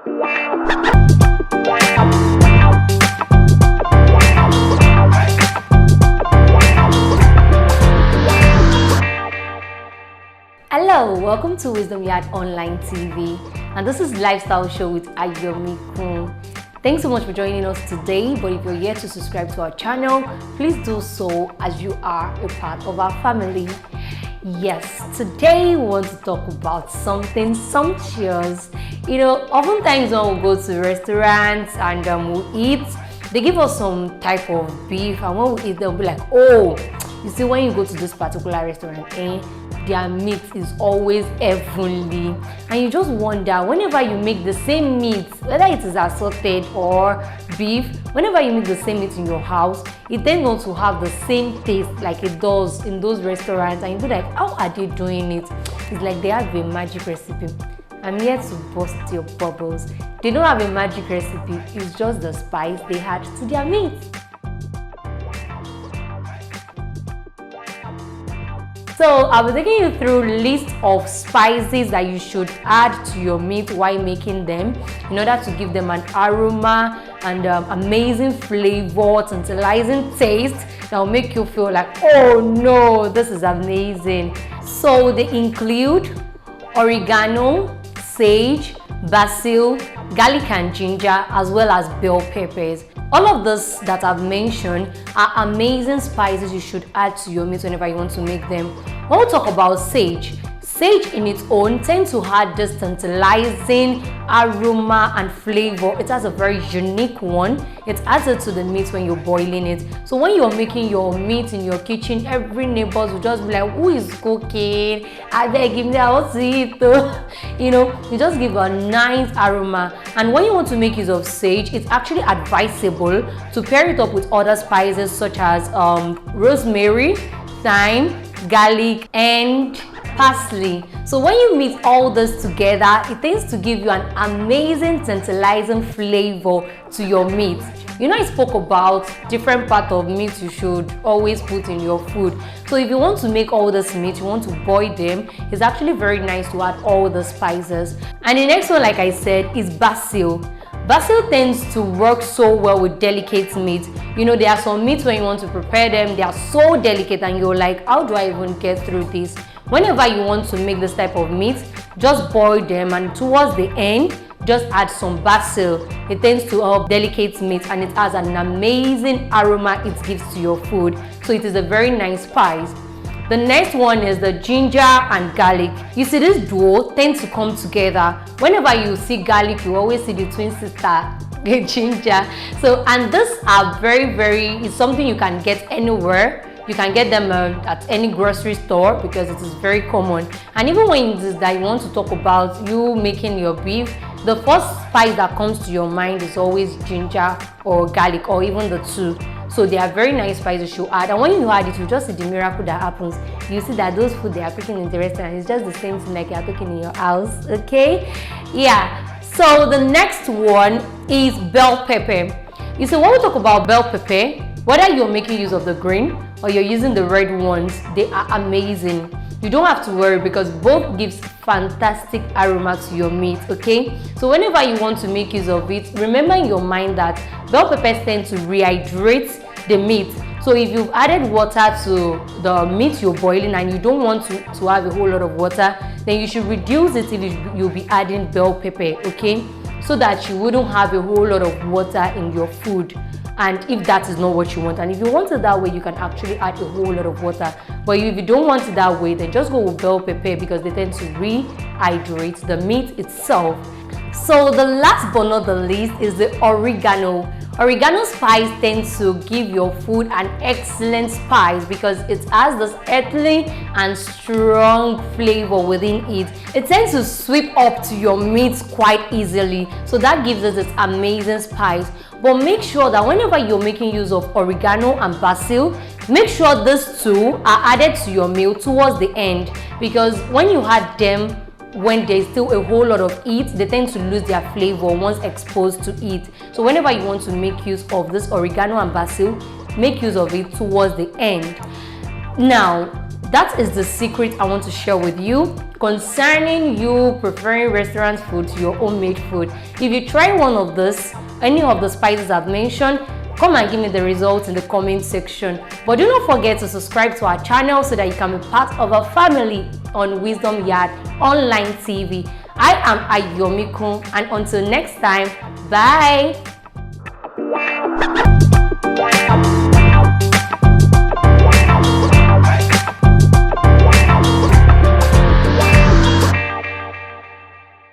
Hello, welcome to Wisdom Yard Online TV, and this is Lifestyle Show with Ayomi Kun. Thanks so much for joining us today, but if you're yet to subscribe to our channel, please do so as you are a part of our family. Yes, today we want to talk about something sumptuous. Oftentimes when we go to restaurants and we eat, they give us some type of beef, and when we eat, they'll be like, oh, you see, when you go to this particular restaurant, their meat is always heavenly, and you just wonder, whenever you make the same meat, whether it is assorted or beef, whenever you make the same meat in your house, it tends not to have the same taste like it does in those restaurants, and you be like, how are they doing it? It's like they have a magic recipe. I'm here to bust your bubbles. They don't have a magic recipe, it's just the spice they add to their meat. So I'll be taking you through a list of spices that you should add to your meat while making them, in order to give them an aroma and amazing flavor, tantalizing taste that will make you feel like, oh no, this is amazing. So they include oregano, sage, basil, garlic and ginger, as well as bell peppers. All of this that I've mentioned are amazing spices you should add to your meat whenever you want to make them. When we talk about sage, sage in its own tends to add this tantalizing aroma and flavor. It has a very unique one. It adds it to the meat when you're boiling it. So when you're making your meat in your kitchen, every neighbors will just be like, who is cooking? I beg him, I want to eat. You just give a nice aroma. And when you want to make use of sage, it's actually advisable to pair it up with other spices such as rosemary, thyme, garlic, and parsley. So when you mix all this together, it tends to give you an amazing tantalizing flavor to your meat. I spoke about different parts of meat you should always put in your food. So if you want to make all this meat, you want to boil them, it's actually very nice to add all the spices. And the next one, like I said, is basil. Basil tends to work so well with delicate meat. There are some meats when you want to prepare them, they are so delicate and you're like, how do I even get through this? Whenever you want to make this type of meat, just boil them, and towards the end, just add some basil. It tends to help delicate meat, and it has an amazing aroma it gives to your food. So it is a very nice spice. The next one is the ginger and garlic. You see, this duo tends to come together. Whenever you see garlic, you always see the twin sister, the ginger. And these are it's something you can get anywhere. You can get them at any grocery store because it is very common. And even when it is that you want to talk about you making your beef, the first spice that comes to your mind is always ginger or garlic, or even the two. So they are very nice spices you should add, and when you add it, you just see the miracle that happens. You see that those food they are cooking in the restaurant is just the same thing like you are cooking in your house. Okay, yeah. So the next one is bell pepper. You see, when we talk about bell pepper, whether you're making use of the green or you're using the red ones, they are amazing. You don't have to worry because both gives fantastic aroma to your meat. Okay, so whenever you want to make use of it, remember in your mind that bell peppers tend to rehydrate the meat. So if you've added water to the meat you're boiling and you don't want to have a whole lot of water, then you should reduce it if you'll be adding bell pepper, okay, so that you wouldn't have a whole lot of water in your food. And if that is not what you want, and if you want it that way, you can actually add a whole lot of water. But if you don't want it that way, then just go with bell pepper because they tend to rehydrate the meat itself. So the last but not the least is the oregano. Oregano spice tends to give your food an excellent spice because it has this earthly and strong flavor within it. It tends to sweep up to your meat quite easily, so that gives it this amazing spice. But make sure that whenever you're making use of oregano and basil, make sure these two are added to your meal towards the end, because when you add them when there's still a whole lot of it, they tend to lose their flavor once exposed to it. So whenever you want to make use of this oregano and basil, make use of it towards the end. Now, That is the secret I want to share with you concerning you preferring restaurant food to your homemade food. If you try one of this, any of the spices I've mentioned, come and give me the results in the comment section. But do not forget to subscribe to our channel so that you can be part of our family on Wisdom Yard Online TV. I am Ayomikun, and until next time, bye.